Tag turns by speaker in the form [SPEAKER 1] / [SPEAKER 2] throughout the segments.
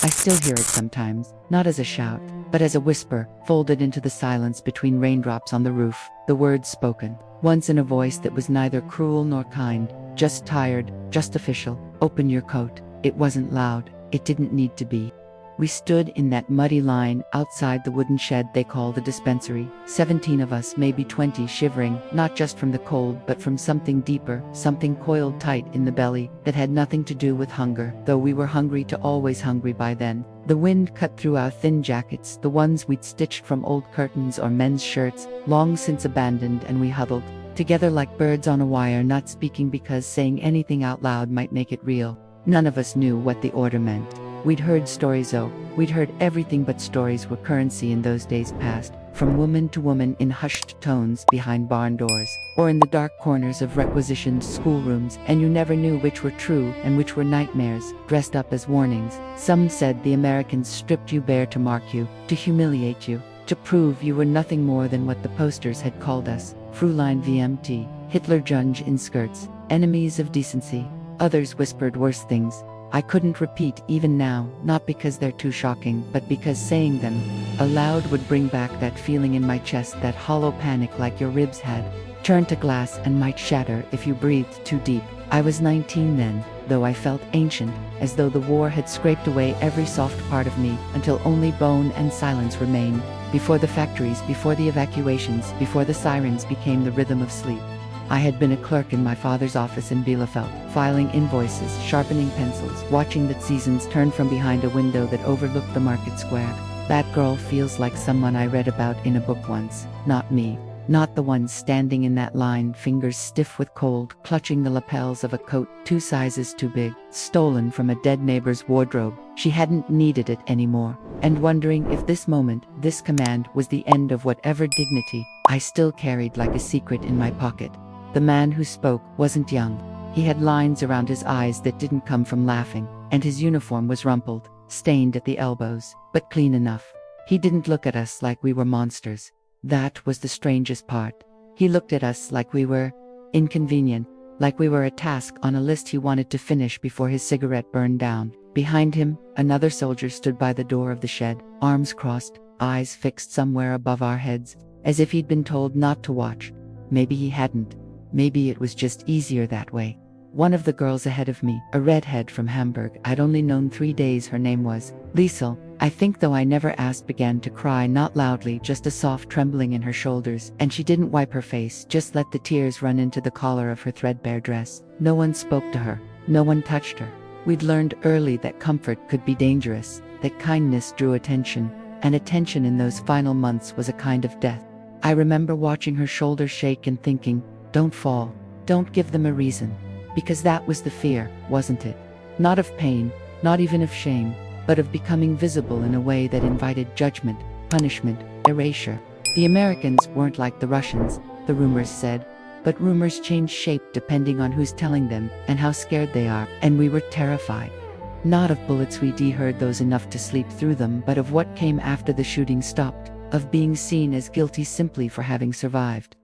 [SPEAKER 1] I still hear it sometimes, not as a shout, but as a whisper, folded into the silence between raindrops on the roof, the words spoken, once in a voice that was neither cruel nor kind, just tired, just official. Open your coat. It wasn't loud, it didn't need to be. We stood in that muddy line outside the wooden shed they call the dispensary, 17 of us, maybe 20, shivering, not just from the cold but from something deeper, something coiled tight in the belly, that had nothing to do with hunger, though we were hungry to always hungry by then. The wind cut through our thin jackets, the ones we'd stitched from old curtains or men's shirts, long since abandoned, and we huddled together like birds on a wire, not speaking because saying anything out loud might make it real. None of us knew what the order meant. We'd heard stories, we'd heard everything but stories were currency in those days past, from woman to woman in hushed tones behind barn doors, or in the dark corners of requisitioned schoolrooms, and you never knew which were true and which were nightmares, dressed up as warnings. Some said the Americans stripped you bare to mark you, to humiliate you, to prove you were nothing more than what the posters had called us, Frühlein VMT, Hitlerjunge in skirts, enemies of decency. Others whispered worse things I couldn't repeat even now, not because they're too shocking, but because saying them aloud would bring back that feeling in my chest, that hollow panic like your ribs had turned to glass and might shatter if you breathed too deep. I was 19 then, though I felt ancient, as though the war had scraped away every soft part of me until only bone and silence remained, before the factories, before the evacuations, before the sirens became the rhythm of sleep. I had been a clerk in my father's office in Bielefeld, filing invoices, sharpening pencils, watching the seasons turn from behind a window that overlooked the market square. That girl feels like someone I read about in a book once, not me. Not the one standing in that line, fingers stiff with cold, clutching the lapels of a coat 2 sizes too big, stolen from a dead neighbor's wardrobe. She hadn't needed it anymore, and wondering if this moment, this command, was the end of whatever dignity I still carried like a secret in my pocket. The man who spoke wasn't young. He had lines around his eyes that didn't come from laughing, and his uniform was rumpled, stained at the elbows, but clean enough. He didn't look at us like we were monsters. That was the strangest part. He looked at us like we were inconvenient, like we were a task on a list he wanted to finish before his cigarette burned down. Behind him, another soldier stood by the door of the shed, arms crossed, eyes fixed somewhere above our heads, as if he'd been told not to watch. Maybe he hadn't. Maybe it was just easier that way. One of the girls ahead of me, a redhead from Hamburg, I'd only known 3 days, her name was Liesel, I think, though I never asked, began to cry, not loudly, just a soft trembling in her shoulders, and she didn't wipe her face, just let the tears run into the collar of her threadbare dress. No one spoke to her, no one touched her. We'd learned early that comfort could be dangerous, that kindness drew attention, and attention in those final months was a kind of death. I remember watching her shoulders shake and thinking, don't fall, don't give them a reason. Because that was the fear, wasn't it? Not of pain, not even of shame, but of becoming visible in a way that invited judgment, punishment, erasure. The Americans weren't like the Russians, the rumors said, but rumors change shape depending on who's telling them and how scared they are, and we were terrified. Not of bullets, we'd heard those enough to sleep through them, but of what came after the shooting stopped, of being seen as guilty simply for having survived.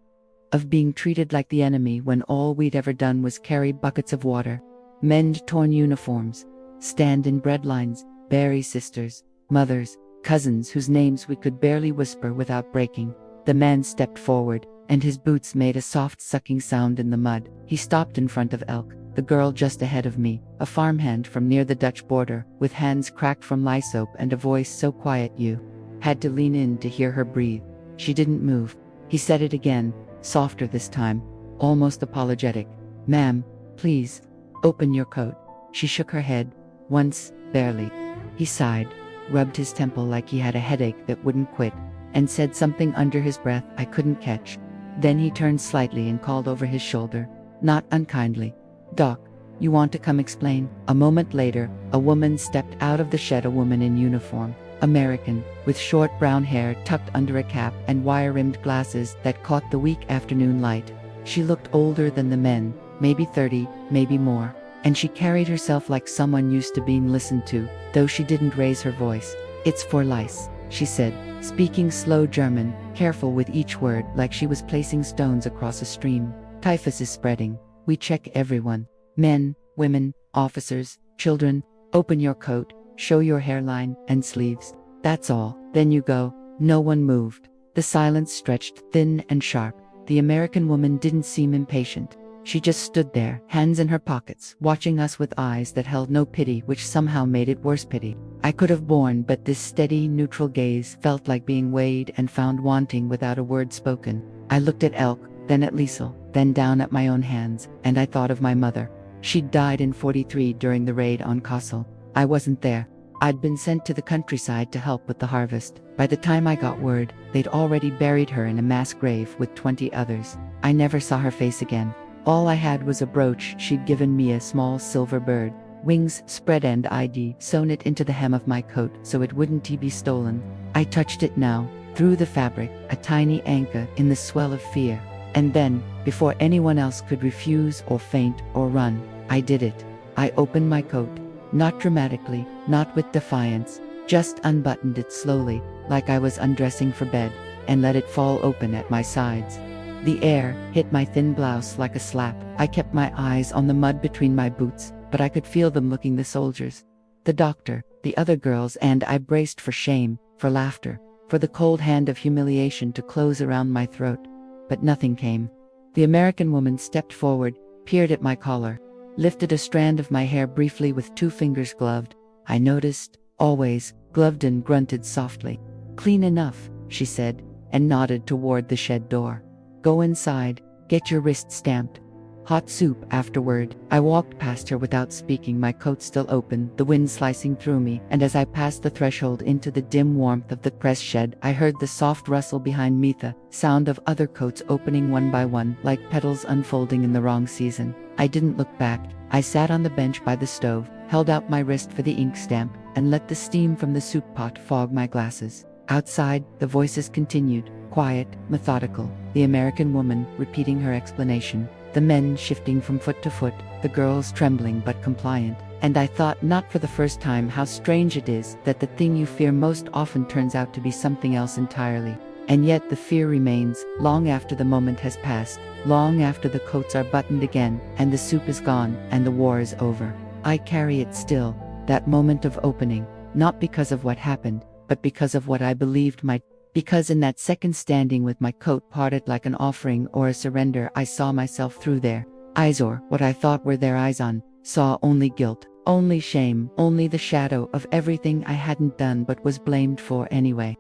[SPEAKER 1] Of being treated like the enemy when all we'd ever done was carry buckets of water, mend torn uniforms, stand in bread lines, bury sisters, mothers, cousins whose names we could barely whisper without breaking. The man stepped forward, and his boots made a soft sucking sound in the mud. He stopped in front of Elke, the girl just ahead of me, a farmhand from near the Dutch border, with hands cracked from lye soap and a voice so quiet you had to lean in to hear her breathe. She didn't move. He said it again, softer this time, almost apologetic. Ma'am, please, open your coat. She shook her head, once, barely. He sighed, rubbed his temple like he had a headache that wouldn't quit, and said something under his breath I couldn't catch. Then he turned slightly and called over his shoulder, not unkindly, Doc, you want to come explain? A moment later, a woman stepped out of the shed, a woman in uniform. American, with short brown hair tucked under a cap and wire-rimmed glasses that caught the weak afternoon light. She looked older than the men, maybe 30, maybe more, and she carried herself like someone used to being listened to, though she didn't raise her voice. It's for lice, she said, speaking slow German, careful with each word, like she was placing stones across a stream. Typhus is spreading. We check everyone. Men, women, officers, children. Open your coat. show your hairline and sleeves. That's all. Then you go." No one moved. The silence stretched thin and sharp. The American woman didn't seem impatient. She just stood there, hands in her pockets, watching us with eyes that held no pity, which somehow made it worse pity. I could have borne, but this steady, neutral gaze felt like being weighed and found wanting without a word spoken. I looked at Elk, then at Liesel, then down at my own hands, and I thought of my mother. She'd died in 43 during the raid on Kassel. I wasn't there. I'd been sent to the countryside to help with the harvest. By the time I got word, they'd already buried her in a mass grave with 20 others. I never saw her face again. All I had was a brooch she'd given me, a small silver bird, wings spread and I'd sewn it into the hem of my coat so it wouldn't be stolen. I touched it now, through the fabric, a tiny anchor in the swell of fear. And then, before anyone else could refuse or faint or run, I did it. I opened my coat, not dramatically, not with defiance, just unbuttoned it slowly, like I was undressing for bed, and let it fall open at my sides. The air hit my thin blouse like a slap. I kept my eyes on the mud between my boots, but I could feel them looking, the soldiers, the doctor, the other girls, and I braced for shame, for laughter, for the cold hand of humiliation to close around my throat. But nothing came. The American woman stepped forward, peered at my collar, lifted a strand of my hair briefly with 2 fingers gloved. I noticed, always, gloved, and grunted softly. "Clean enough," she said, and nodded toward the shed door. "Go inside, get your wrist stamped. Hot soup afterward." I walked past her without speaking, my coat still open, the wind slicing through me, and as I passed the threshold into the dim warmth of the press shed, I heard the soft rustle behind me, the sound of other coats opening one by one, like petals unfolding in the wrong season. I didn't look back. I sat on the bench by the stove, held out my wrist for the ink stamp, and let the steam from the soup pot fog my glasses. Outside, the voices continued, quiet, methodical, the American woman repeating her explanation, the men shifting from foot to foot, the girls trembling but compliant. And I thought, not for the first time, how strange it is that the thing you fear most often turns out to be something else entirely. And yet the fear remains, long after the moment has passed, long after the coats are buttoned again, and the soup is gone, and the war is over. I carry it still, that moment of opening, not because of what happened, but because of what I believed might. Because in that second, standing with my coat parted like an offering or a surrender, I saw myself through their eyes, or what I thought were their eyes on, saw only guilt, only shame, only the shadow of everything I hadn't done but was blamed for anyway.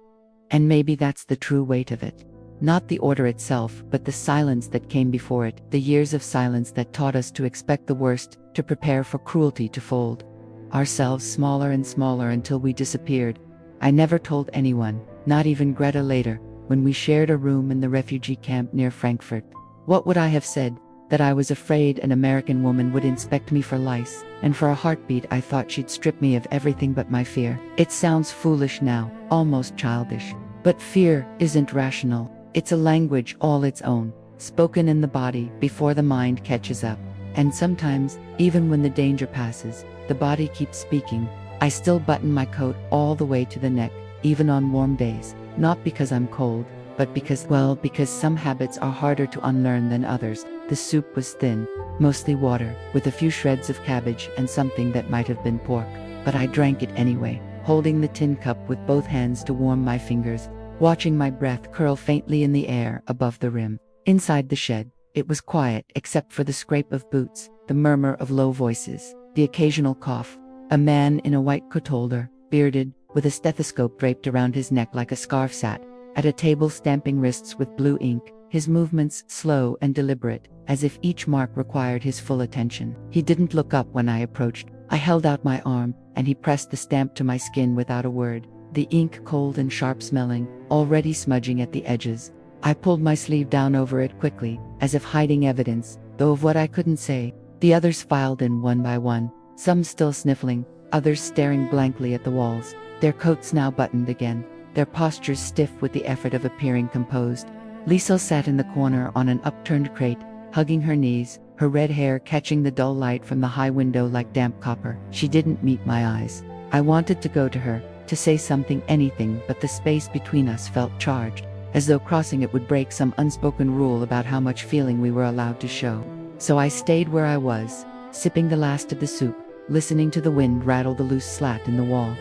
[SPEAKER 1] And maybe that's the true weight of it. Not the order itself, but the silence that came before it, the years of silence that taught us to expect the worst, to prepare for cruelty to fold ourselves smaller and smaller until we disappeared. I never told anyone, not even Greta later, when we shared a room in the refugee camp near Frankfurt. What would I have said? That I was afraid an American woman would inspect me for lice, and for a heartbeat I thought she'd strip me of everything but my fear. It sounds foolish now, almost childish. But fear isn't rational. It's a language all its own, spoken in the body before the mind catches up. And sometimes, even when the danger passes, the body keeps speaking. I still button my coat all the way to the neck, even on warm days, not because I'm cold, but because some habits are harder to unlearn than others. The soup was thin, mostly water, with a few shreds of cabbage and something that might have been pork. But I drank it anyway, holding the tin cup with both hands to warm my fingers, watching my breath curl faintly in the air above the rim. Inside the shed, it was quiet except for the scrape of boots, the murmur of low voices, the occasional cough. A man in a white coat holder, bearded, with a stethoscope draped around his neck like a scarf, sat at a table stamping wrists with blue ink, his movements slow and deliberate, as if each mark required his full attention. He didn't look up when I approached. I held out my arm, and he pressed the stamp to my skin without a word, the ink cold and sharp smelling, already smudging at the edges. I pulled my sleeve down over it quickly, as if hiding evidence, though of what I couldn't say. The others filed in one by one, some still sniffling, others staring blankly at the walls, their coats now buttoned again, their postures stiff with the effort of appearing composed. Liesel sat in the corner on an upturned crate, hugging her knees, her red hair catching the dull light from the high window like damp copper. She didn't meet my eyes. I wanted to go to her, to say something, anything, but the space between us felt charged, as though crossing it would break some unspoken rule about how much feeling we were allowed to show. So I stayed where I was, sipping the last of the soup, listening to the wind rattle the loose slat in the wall.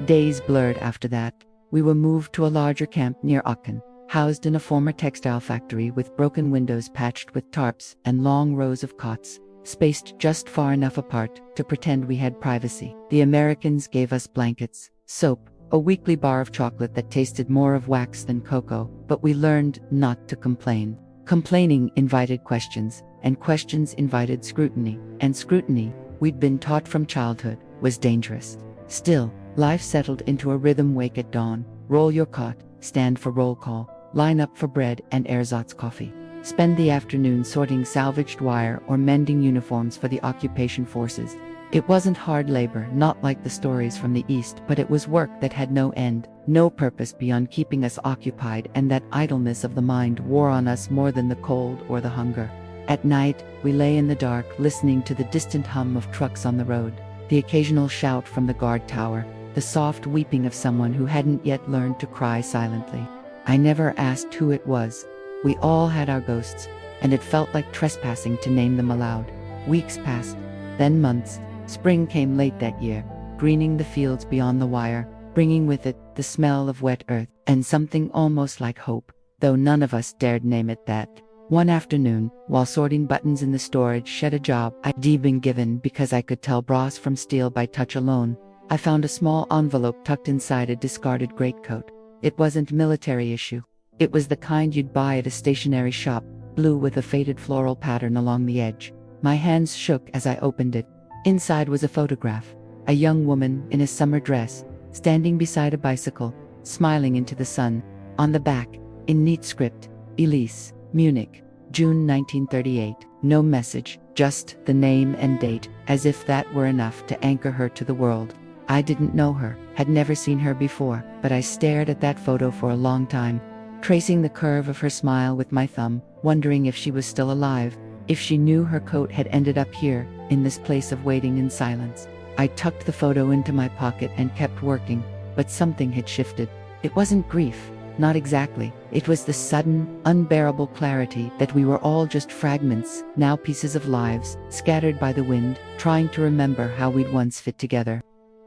[SPEAKER 1] Days blurred after that. We were moved to a larger camp near Aachen, housed in a former textile factory with broken windows patched with tarps and long rows of cots, spaced just far enough apart to pretend we had privacy. The Americans gave us blankets, soap, a weekly bar of chocolate that tasted more of wax than cocoa, but we learned not to complain. Complaining invited questions, and questions invited scrutiny, and scrutiny, we'd been taught from childhood, was dangerous. Still, life settled into a rhythm: wake at dawn, roll your cot, stand for roll call, line up for bread and ersatz coffee. Spend the afternoon sorting salvaged wire or mending uniforms for the occupation forces. It wasn't hard labor, not like the stories from the East, but it was work that had no end, no purpose beyond keeping us occupied, and that idleness of the mind wore on us more than the cold or the hunger. At night, we lay in the dark, listening to the distant hum of trucks on the road, the occasional shout from the guard tower, the soft weeping of someone who hadn't yet learned to cry silently. I never asked who it was. We all had our ghosts, and it felt like trespassing to name them aloud. Weeks passed, then months. Spring came late that year, greening the fields beyond the wire, bringing with it the smell of wet earth and something almost like hope, though none of us dared name it that. One afternoon, while sorting buttons in the storage shed, a job I'd been given because I could tell brass from steel by touch alone, I found a small envelope tucked inside a discarded greatcoat. It wasn't military issue. It was the kind you'd buy at a stationery shop, blue with a faded floral pattern along the edge. My hands shook as I opened it. Inside was a photograph, a young woman in a summer dress, standing beside a bicycle, smiling into the sun. On the back, in neat script, Elise, Munich, June 1938. No message, just the name and date, as if that were enough to anchor her to the world. I didn't know her, had never seen her before, but I stared at that photo for a long time, tracing the curve of her smile with my thumb, wondering if she was still alive, if she knew her coat had ended up here, in this place of waiting in silence. I tucked the photo into my pocket and kept working, but something had shifted. It wasn't grief, not exactly. It was the sudden, unbearable clarity that we were all just fragments, now pieces of lives, scattered by the wind, trying to remember how we'd once fit together.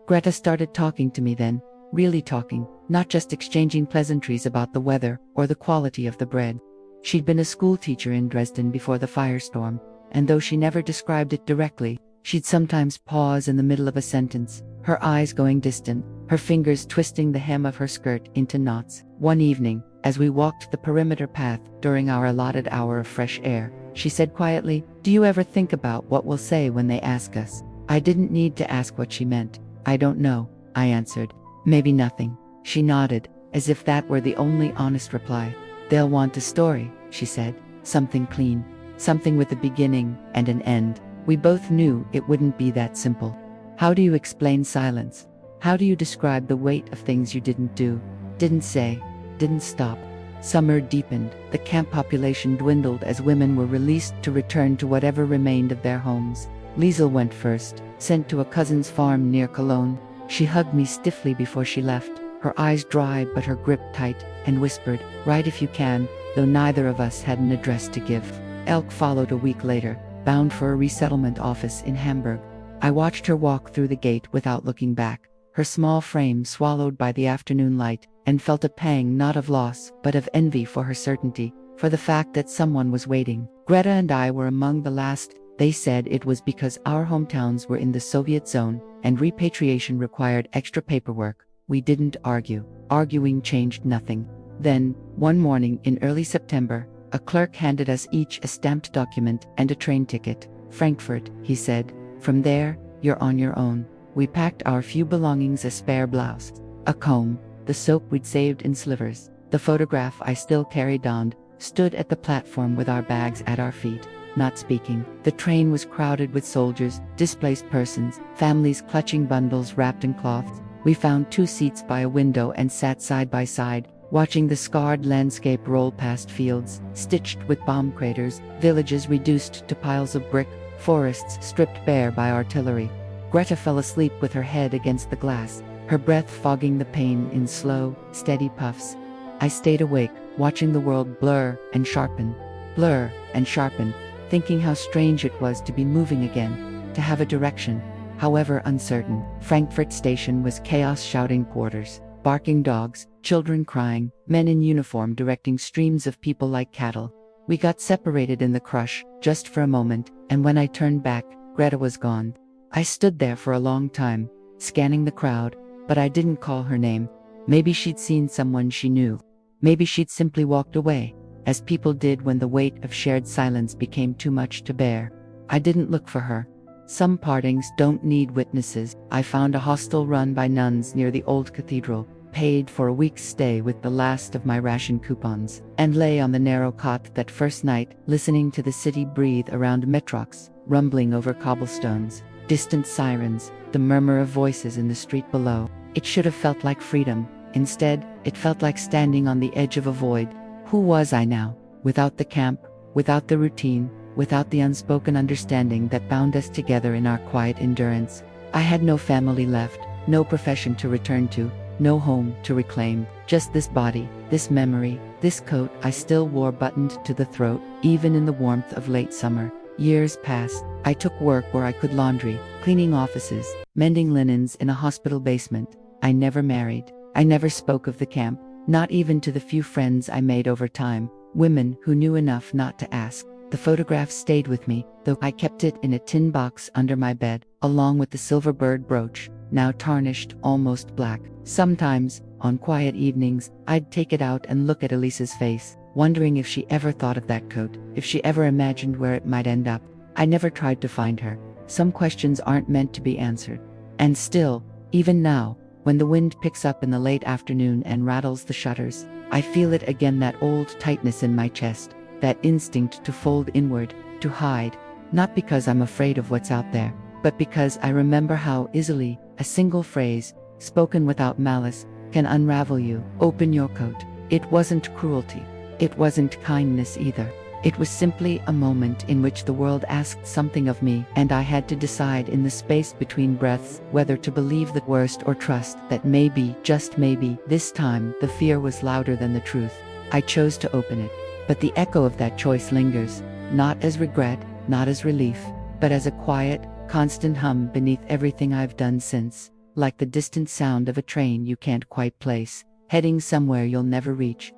[SPEAKER 1] Greta started talking to me then, really talking, not just exchanging pleasantries about the weather or the quality of the bread. She'd been a school teacher in Dresden before the firestorm, and though she never described it directly, she'd sometimes pause in the middle of a sentence, her eyes going distant, her fingers twisting the hem of her skirt into knots. One evening, as we walked the perimeter path during our allotted hour of fresh air, she said quietly, "Do you ever think about what we'll say when they ask us?" I didn't need to ask what she meant. "I don't know," I answered. "Maybe nothing." She nodded, as if that were the only honest reply. "They'll want a story," she said, "something clean, something with a beginning and an end." We both knew it wouldn't be that simple. How do you explain silence? How do you describe the weight of things you didn't do, didn't say, didn't stop? Summer deepened, the camp population dwindled as women were released to return to whatever remained of their homes. Liesel went first, sent to a cousin's farm near Cologne. She hugged me stiffly before she left, her eyes dry but her grip tight, and whispered, "Write if you can," though neither of us had an address to give. Elk followed a week later, bound for a resettlement office in Hamburg. I watched her walk through the gate without looking back, her small frame swallowed by the afternoon light, and felt a pang not of loss but of envy for her certainty, for the fact that someone was waiting. Greta and I were among the last. They said it was because our hometowns were in the Soviet zone, and repatriation required extra paperwork. We didn't argue. Arguing changed nothing. Then, one morning in early September, a clerk handed us each a stamped document and a train ticket. "Frankfurt," he said. "From there, you're on your own." We packed our few belongings: a spare blouse, a comb, the soap we'd saved in slivers, the photograph I still carried on, stood at the platform with our bags at our feet, not speaking. The train was crowded with soldiers, displaced persons, families clutching bundles wrapped in cloths. We found 2 seats by a window and sat side by side, watching the scarred landscape roll past fields stitched with bomb craters, villages reduced to piles of brick, forests stripped bare by artillery. Greta fell asleep with her head against the glass, her breath fogging the pain in slow, steady puffs. I stayed awake, watching the world blur and sharpen, thinking how strange it was to be moving again, to have a direction, however uncertain. Frankfurt station was chaos, shouting porters, barking dogs, children crying, men in uniform directing streams of people like cattle. We got separated in the crush, just for a moment, and when I turned back, Greta was gone. I stood there for a long time, scanning the crowd, but I didn't call her name. Maybe she'd seen someone she knew. Maybe she'd simply walked away, as people did when the weight of shared silence became too much to bear. I didn't look for her. Some partings don't need witnesses. I found a hostel run by nuns near the old cathedral, paid for a week's stay with the last of my ration coupons, and lay on the narrow cot that first night, listening to the city breathe around metrox, rumbling over cobblestones, distant sirens, the murmur of voices in the street below. It should have felt like freedom. Instead, it felt like standing on the edge of a void. Who was I now? Without the camp, without the routine, without the unspoken understanding that bound us together in our quiet endurance. I had no family left, no profession to return to, no home to reclaim, just this body, this memory, this coat I still wore buttoned to the throat, even in the warmth of late summer. Years passed. I took work where I could: laundry, cleaning offices, mending linens in a hospital basement. I never married. I never spoke of the camp, not even to the few friends I made over time, women who knew enough not to ask. The photograph stayed with me, though I kept it in a tin box under my bed, along with the silver bird brooch, now tarnished, almost black. Sometimes, on quiet evenings, I'd take it out and look at Elise's face, wondering if she ever thought of that coat, if she ever imagined where it might end up. I never tried to find her. Some questions aren't meant to be answered. And still, even now, when the wind picks up in the late afternoon and rattles the shutters, I feel it again, that old tightness in my chest, that instinct to fold inward, to hide, not because I'm afraid of what's out there, but because I remember how easily a single phrase, spoken without malice, can unravel you. Open your coat. It wasn't cruelty. It wasn't kindness either. It was simply a moment in which the world asked something of me, and I had to decide in the space between breaths whether to believe the worst or trust that maybe, just maybe, this time the fear was louder than the truth. I chose to open it, but the echo of that choice lingers, not as regret, not as relief, but as a quiet, constant hum beneath everything I've done since, like the distant sound of a train you can't quite place, heading somewhere you'll never reach.